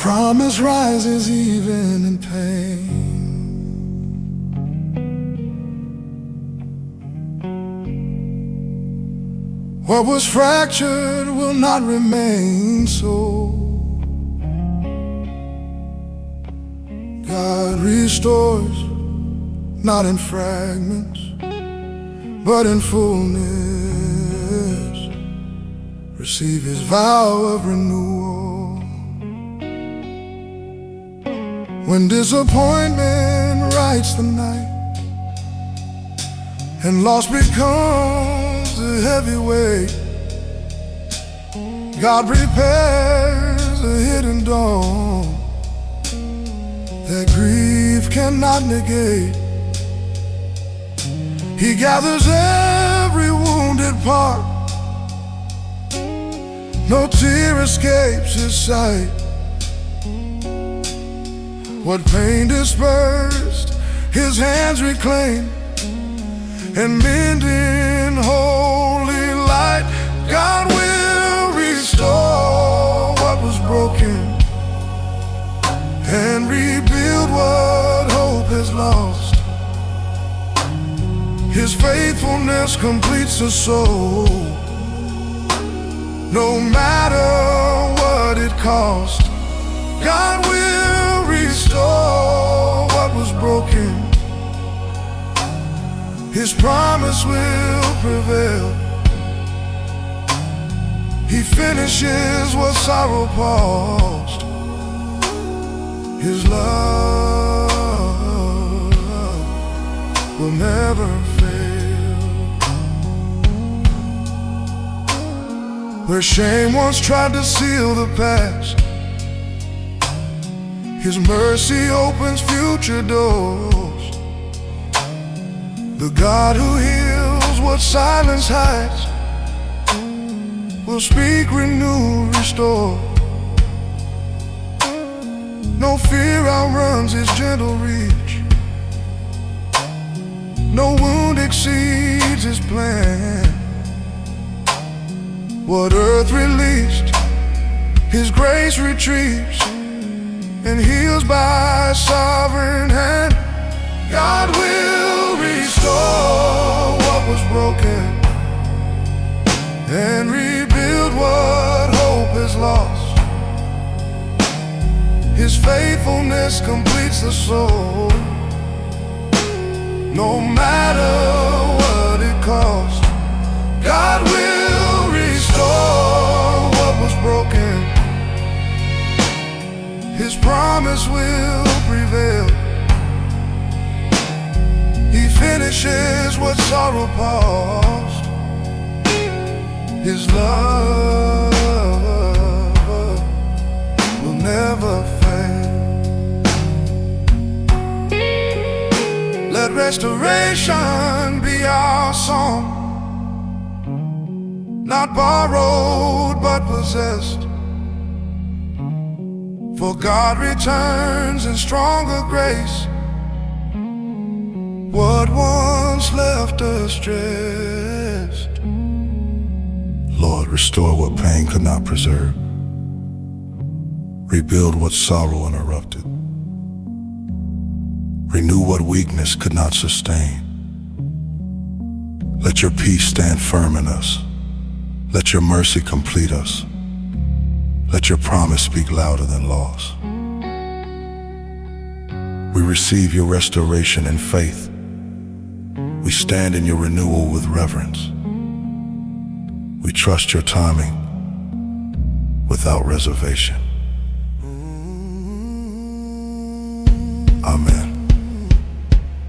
promise rises even in pain. What was fractured will not remain so. God restores, not in fragments, but in fullness. Receive his vow of renewal. When disappointment writes the night and loss becomes a heavy weight, God prepares a hidden dawn that grief cannot negate. He gathers every wounded part, no tear escapes his sight. What pain dispersed, his hands reclaim and mend in holy light. God will restore what was broken and rebuild what hope has lost. His faithfulness completes the soul, no matter what it cost. God will restore what was broken. His promise will prevail. He finishes what sorrow paused. His love will never fail. Where shame once tried to seal the past, his mercy opens future doors. The God who heals what silence hides will speak, renew, restore. No fear outruns his gentle reach, no wound exceeds his plan. What earth released, his grace retrieves and heals by sovereign hand. God will restore what was broken and rebuild what hope is lost. His faithfulness completes the soul, no matter what it costs. God will restore what was broken. His promise will prevail. He finishes what sorrow paused. His love will never fail. Let restoration be our song, not borrowed but possessed. For God returns in stronger grace what once left us stressed. Lord, restore what pain could not preserve. Rebuild what sorrow interrupted. Renew what weakness could not sustain. Let your peace stand firm in us. Let your mercy complete us. Let your promise speak louder than loss. We receive your restoration in faith. We stand in your renewal with reverence. We trust your timing without reservation. Amen.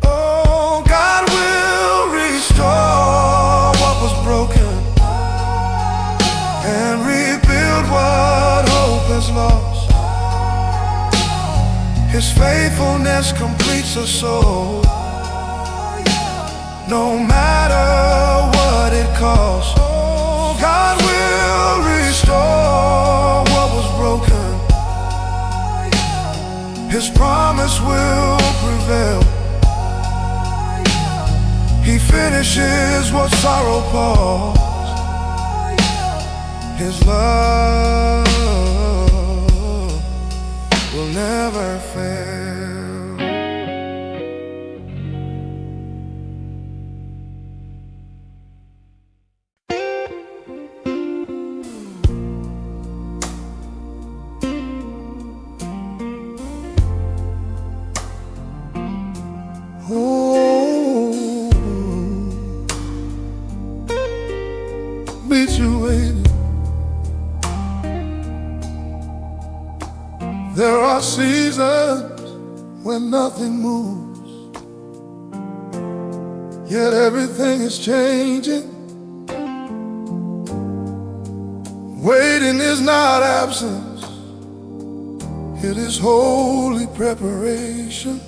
Oh, God will restore what was broken and rebuild what hope has lost. His faithfulness completes the soul, no matter what it costs. Oh, God will restore what was broken. His promise will prevail. He finishes what sorrow paused. His love will never fail. Oh, meet you waiting. There are seasons when nothing moves, yet everything is changing. Waiting is not absence, it is holy preparation.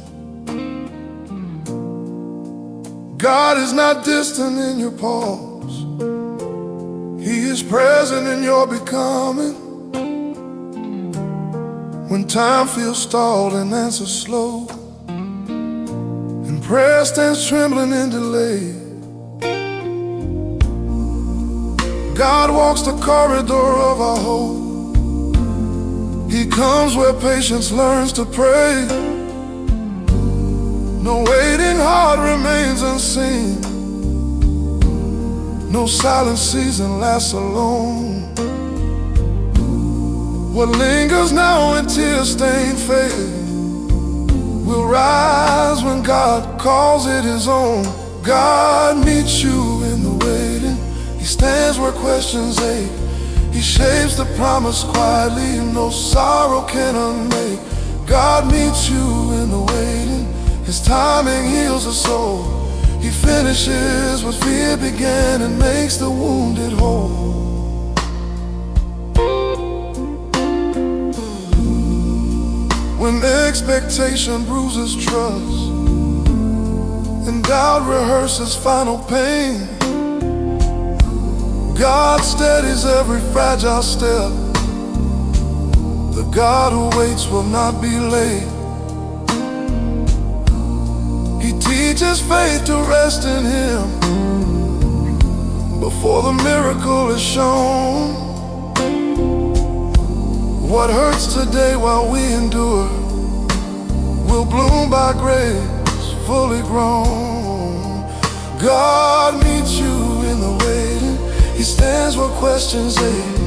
God is not distant in your pause, He is present in your becoming. When time feels stalled and answers slow, and prayer stands trembling in delay, God walks the corridor of our hope. He comes where patience learns to pray. No waiting heart remains unseen, no silent season lasts alone. What lingers now in tear-stained faith will rise when God calls it His own. God meets you in the waiting. He stands where questions ache. He shapes the promise quietly, no sorrow can unmake. God meets you in the waiting. His timing heals the soul. He finishes what fear began and makes the wounded whole. When expectation bruises trust and doubt rehearses final pain, God steadies every fragile step. The God who waits will not be late. He teaches faith to rest in Him before the miracle is shown. What hurts today while we endure will bloom by grace, fully grown. God meets you in the waiting. He stands where questions ache.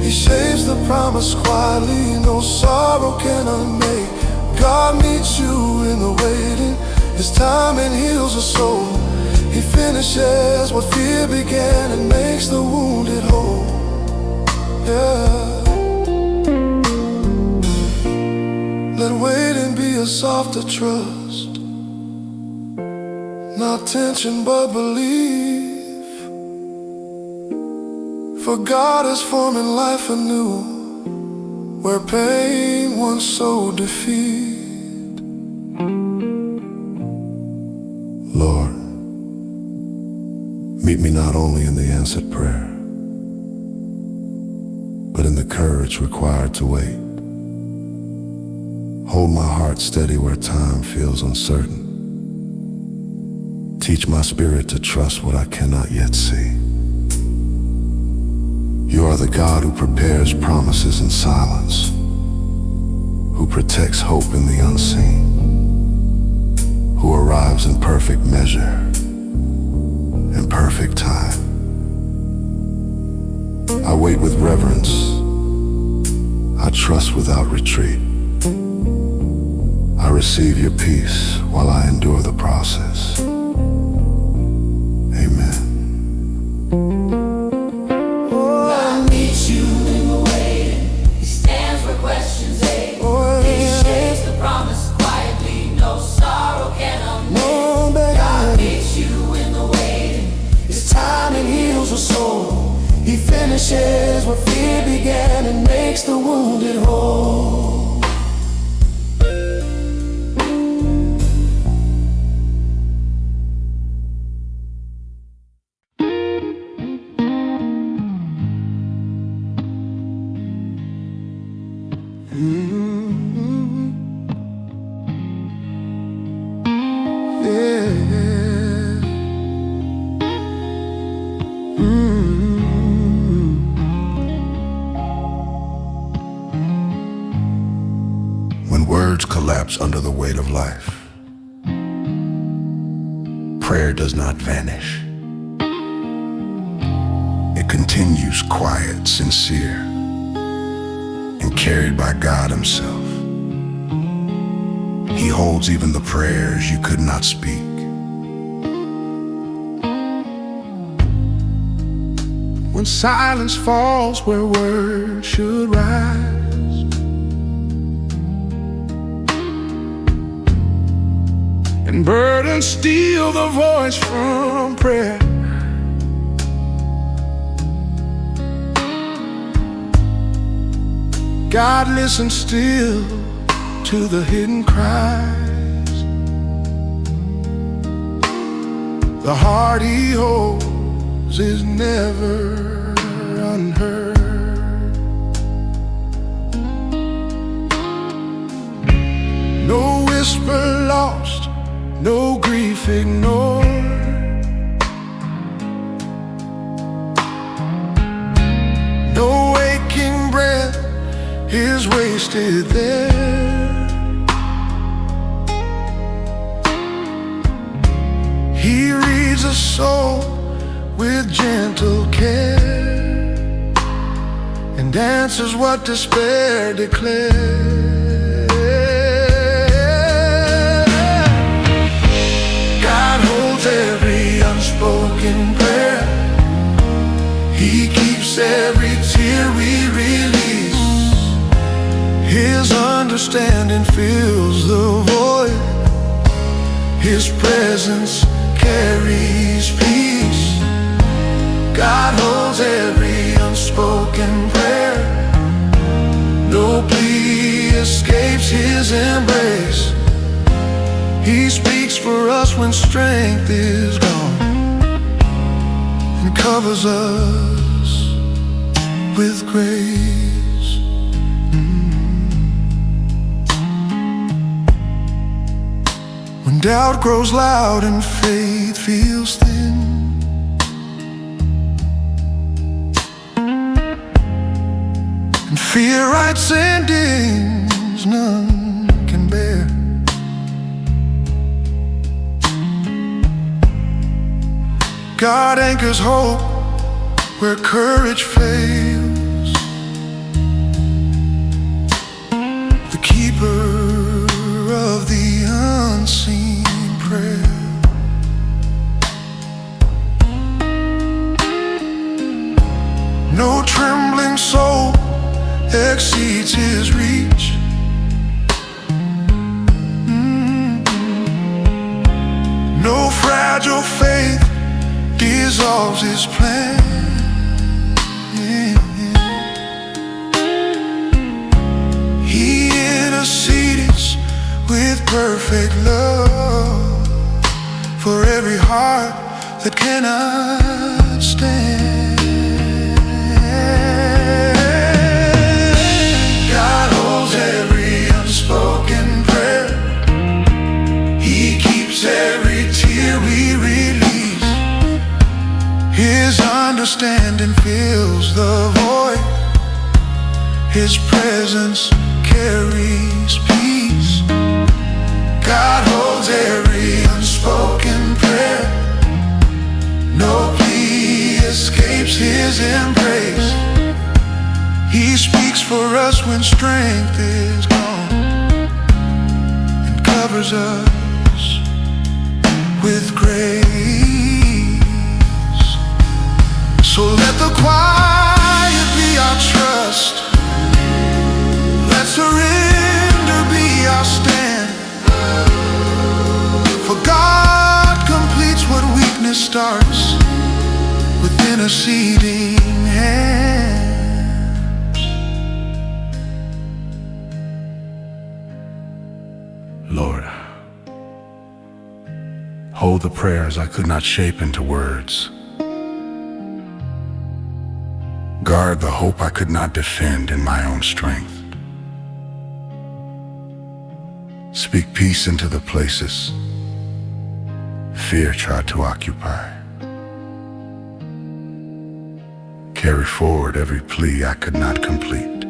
He shapes the promise quietly, no sorrow can unmake. God meets you in the waiting. His timing heals the soul. He finishes what fear began and makes the wounded whole. Yeah. Let waiting be a softer trust, not tension but belief. For God is forming life anew where pain once sowed defeat. Lord, meet me not only in the answered prayer, but in the courage required to wait. Hold my heart steady where time feels uncertain. Teach my spirit to trust what I cannot yet see. You are the God who prepares promises in silence, who protects hope in the unseen, who arrives in perfect measure, in perfect time. I wait with reverence. I trust without retreat. I receive your peace while I endure the process. Amen. God meets you in the waiting. He stands where questions ache. He shapes the promise quietly, no sorrow can unmake. God meets you in the waiting. His timing heals the soul. He finishes what fear began and makes the wounded whole. collapse under the weight of life, prayer does not vanish. It continues quiet, sincere, and carried by God Himself. He holds even the prayers you could not speak. When silence falls where words should rise, and burdens steal the voice from prayer, God listens still to the hidden cries. The heart He holds is never unheard. No whisper lost, no grief ignored. No waking breath is wasted there. He reads a soul with gentle care and answers what despair declares. God holds every unspoken prayer. He keeps every tear we release. His understanding fills the void. His presence carries peace. God holds every unspoken prayer. No plea escapes His embrace. He speaks for us when strength is gone and covers us with grace. When doubt grows loud and faith feels thin, and fear writes endings none can bear, God anchors hope where courage fails. The keeper of the unseen prayer. No trembling soul exceeds His reach. No fragile faith dissolves His plan. He intercedes with perfect love for every heart that cannot stand. God holds every unspoken prayer. He keeps every tear we release. His understanding fills the void. His presence carries peace. God holds every unspoken prayer. No plea escapes His embrace. He speaks for us when strength is gone and covers us with grace. So let the quiet be our trust. Let surrender be our stand. For God completes what weakness starts with interceding hands. Lord, hold the prayers I could not shape into words. Guard the hope I could not defend in my own strength. Speak peace into the places fear tried to occupy. Carry forward every plea I could not complete.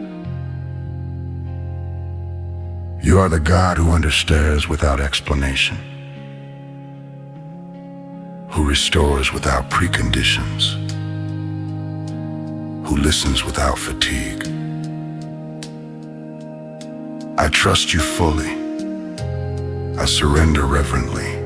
You are the God who understands without explanation, who restores without preconditions, who listens without fatigue. I trust you fully. I surrender reverently.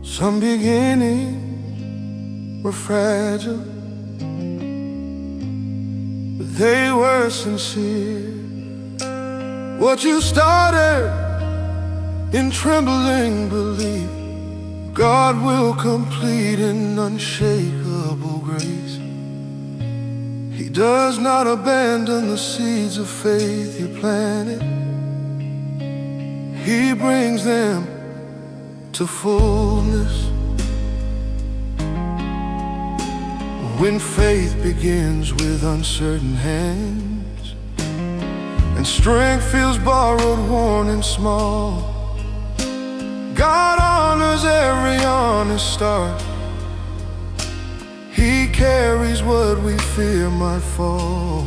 Some beginnings were fragile, but they were sincere. What you started in trembling belief, God will complete in unshakable grace. He does not abandon the seeds of faith you planted. He brings them to fullness. When faith begins with uncertain hands, and strength feels borrowed, worn and small, God honors every honest start. He carries what we fear might fall.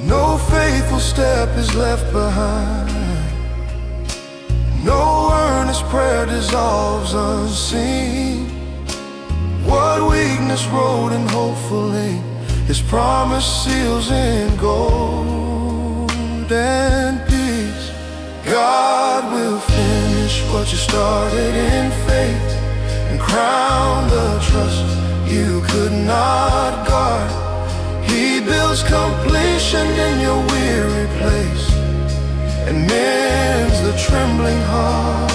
No faithful step is left behind. No earnest prayer dissolves unseen. What weakness wrote in hopeful ink, His promise seals in gold and peace. God will finish what you started in faith, and crown the trust you could not guard. He builds completion in your weary place, and mends the trembling heart.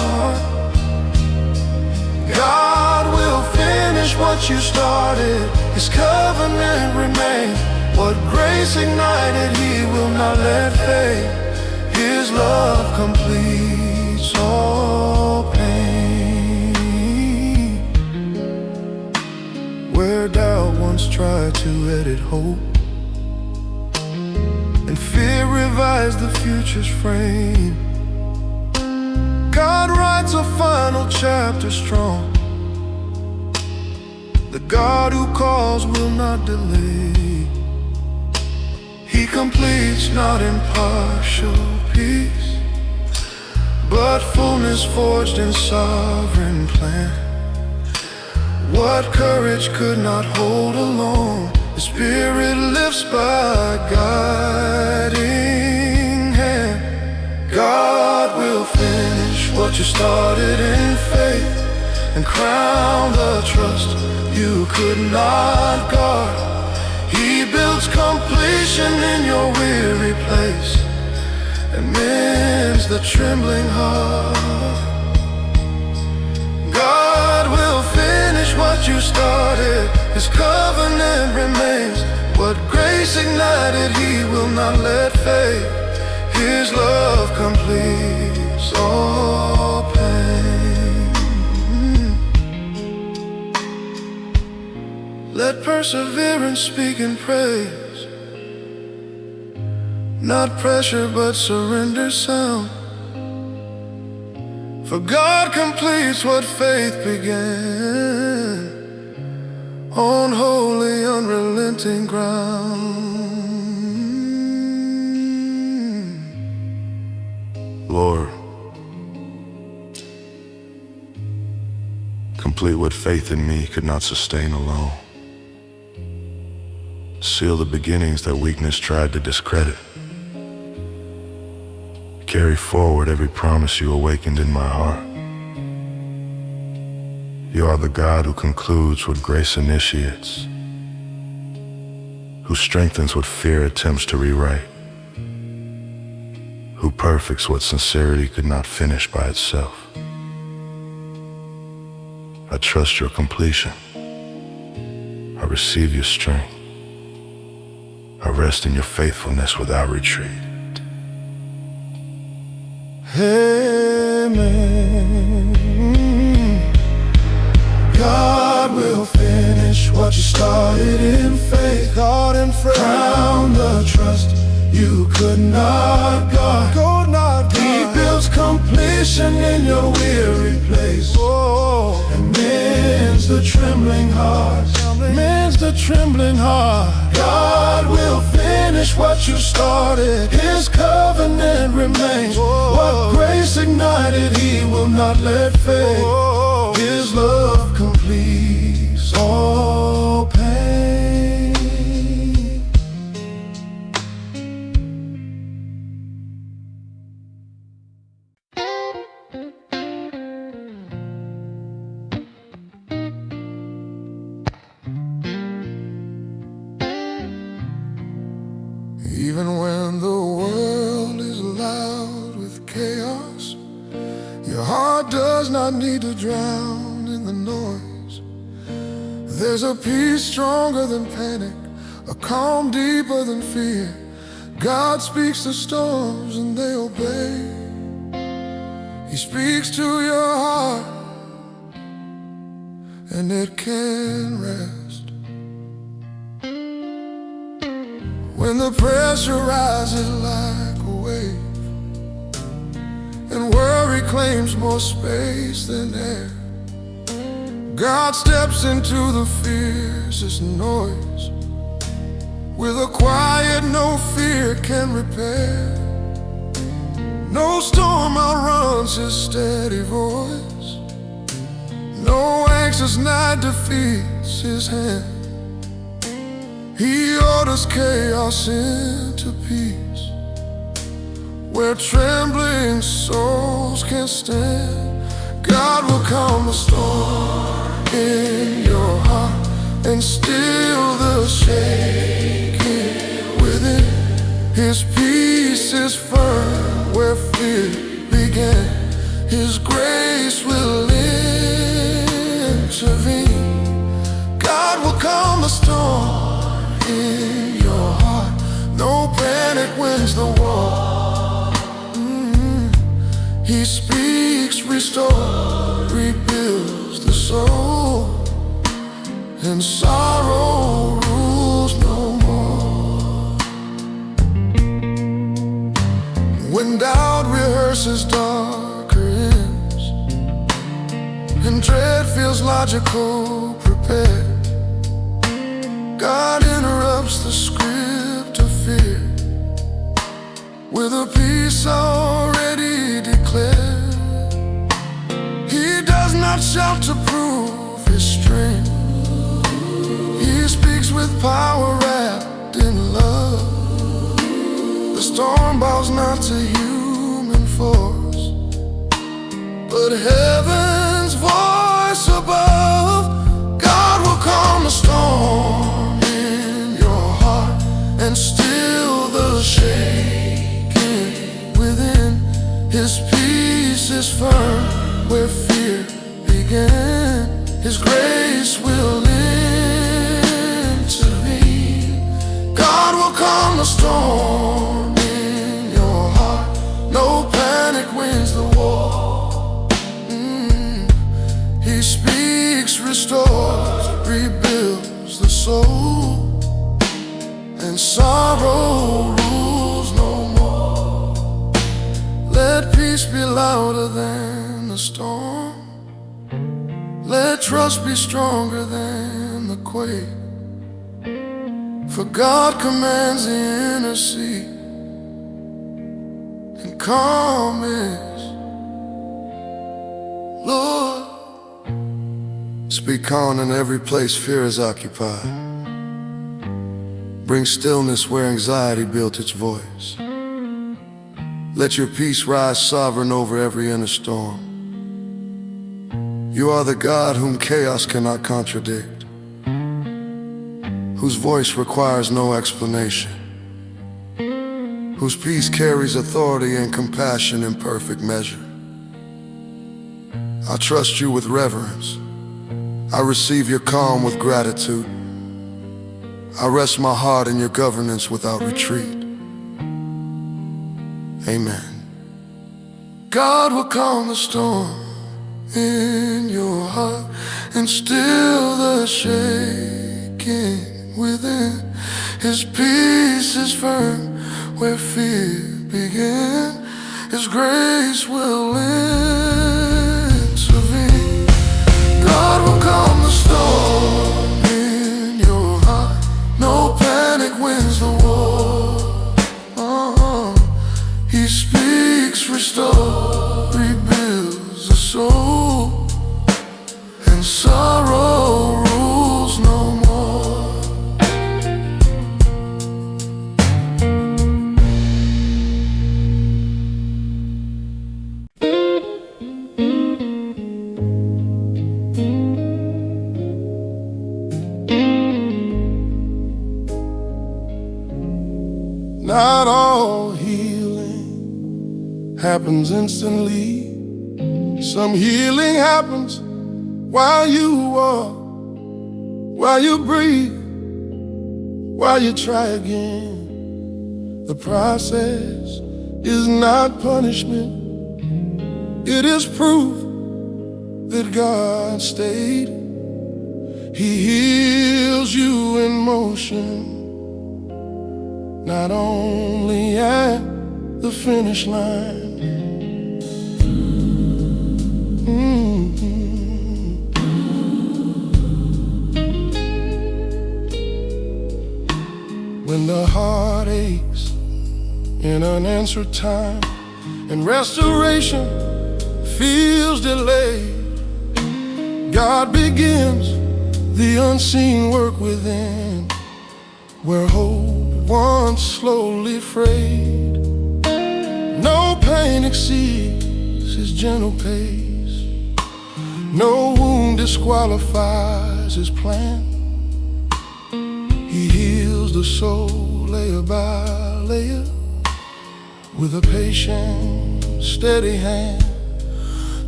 God will finish what you started. His covenant remains. What grace ignited, He will not let fade. His love completes all pain. Where doubt once tried to edit hope, and fear revives the future's frame, God writes a final chapter strong. The God who calls will not delay. He completes not in partial peace, but fullness forged in sovereign plan. What courage could not hold alone, the Spirit lifts by guiding hand. God will finish what you started in faith, and crown the trust you could not guard. He builds completion in your weary place, and mends the trembling heart. God will finish what you started. His covenant remains. What grace ignited, He will not let fade. His love completes all pain. Let perseverance speak in praise, not pressure but surrender sound. For God completes what faith began, on holy, unrelenting ground. Lord, complete what faith in me could not sustain alone. Seal the beginnings that weakness tried to discredit. Carry forward every promise you awakened in my heart. You are the God who concludes what grace initiates, who strengthens what fear attempts to rewrite, who perfects what sincerity could not finish by itself. I trust your completion. I receive your strength. I rest in your faithfulness without retreat. Amen. God will finish what you started in faith. Crown the trust you could not guard. He builds completion in your weary place, and mends the trembling heart. God will finish what you started. His covenant remains. What grace ignited, He will not let fade. His love completes all pain. Even when the world is loud with chaos, your heart does not need to drown in the noise. There's a peace stronger than panic, a calm deeper than fear. God speaks to storms and they obey. He speaks to your heart and it can rest. When the pressure rises like a wave and worry claims more space than air, God steps into the fiercest noise with a quiet no fear can repair. No storm outruns His steady voice, no anxious night defeats His hand. He orders chaos into peace, where trembling souls can stand. God will calm the storm in your heart and still the shaking within. His peace is firm where fear began. His grace will intervene. God will calm the storm in your heart. No panic wins the war. He speaks, restores, rebuilds the soul, and sorrow rules no more. When doubt rehearses darker ends and dread feels logical prepared, God interrupts the script of fear with a peace already declared. He does not shout to prove His strength. He speaks with power wrapped in love. The storm bows not to human force, but heaven's voice above. God will calm the storm and still the shaking within. His peace is firm where fear began. His grace will intervene. God will calm the storm in your heart. No panic wins the war. He speaks, restores, rebuilds the soul, and sorrow rules no more. Let peace be louder than the storm. Let trust be stronger than the quake. For God commands the inner sea, and calm is Lord. Speak calm in every place fear is occupied. Bring stillness where anxiety built its voice. Let your peace rise sovereign over every inner storm. You are the God whom chaos cannot contradict, whose voice requires no explanation, whose peace carries authority and compassion in perfect measure. I trust you with reverence. I receive your calm with gratitude. I rest my heart in your governance without retreat. Amen. God will calm the storm in your heart and still the shaking within. His peace is firm where fear began. His grace will intervene. God will calm the storm in your heart. No panic wins the war. He speaks, restores, rebuilds the soul, and sorrow rules no more. Not all healing happens instantly. Some healing happens while you walk, while you breathe, while you try again. The process is not punishment. It is proof that God stayed. He heals you in motion, not only at the finish line. When the heart aches in unanswered time and restoration feels delayed, God begins the unseen work within, where hope once slowly frayed. No pain exceeds His gentle pace. No wound disqualifies His plan. He heals the soul layer by layer with a patient, steady hand.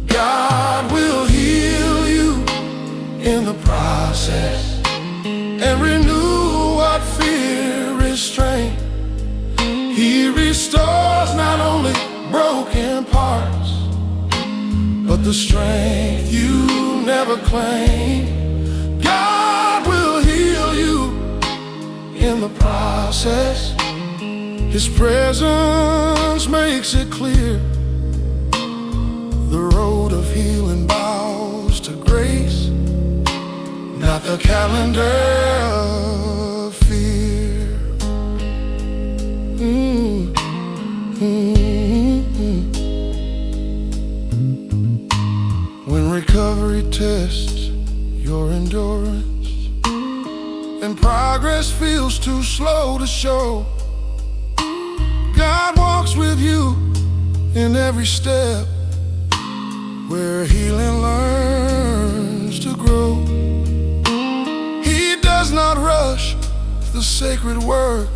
God will heal you in the process and renew what fear restrained. He restores not only broken parts, but the strength you never claimed. God will heal you in the process. His presence makes it clear. The road of healing bows to grace, not the calendar of fear. When recovery tests your endurance and progress feels too slow to show, God walks with you in every step, where healing learns to grow. He does not rush the sacred work.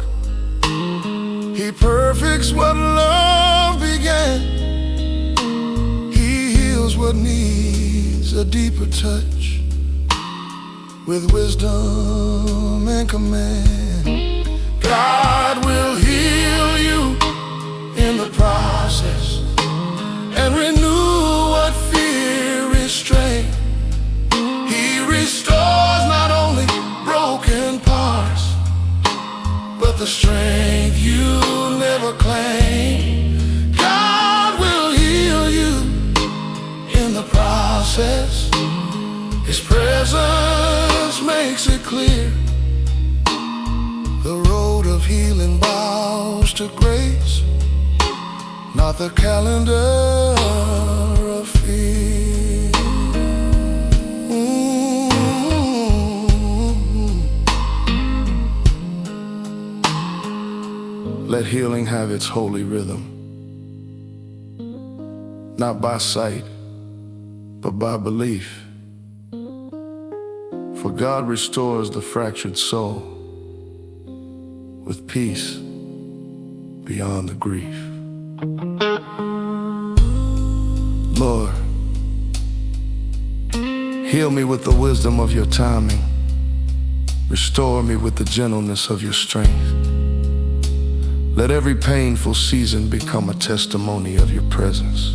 He perfects what love began. He heals what needs a deeper touch, with wisdom and command. God will heal you in the process and renew what fear restrained. He restores not only broken parts, but the strength you never claimed. God will heal you in the process. His presence makes it clear. The road of healing bows to grace, not the calendar of fear. Let healing have its holy rhythm, not by sight, but by belief. For God restores the fractured soul with peace beyond the grief. Lord, heal me with the wisdom of your timing. Restore me with the gentleness of your strength. Let every painful season become a testimony of your presence.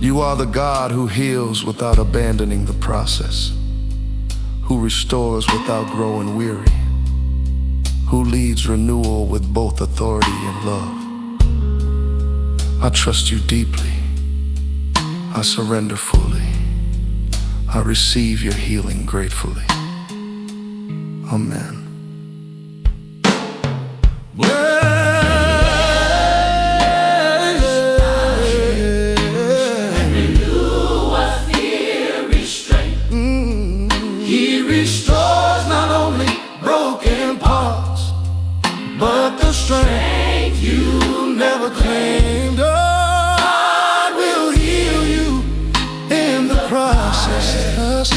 You are the God who heals without abandoning the process, who restores without growing weary, who leads renewal with both authority and love. I trust you deeply. I surrender fully. I receive your healing gratefully. Amen. He restores not only broken parts, but the strength you never claimed. God will heal you in the process.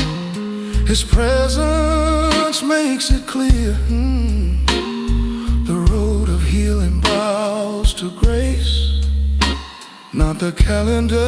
His presence makes it clear. The road of healing bows to grace, not the calendar.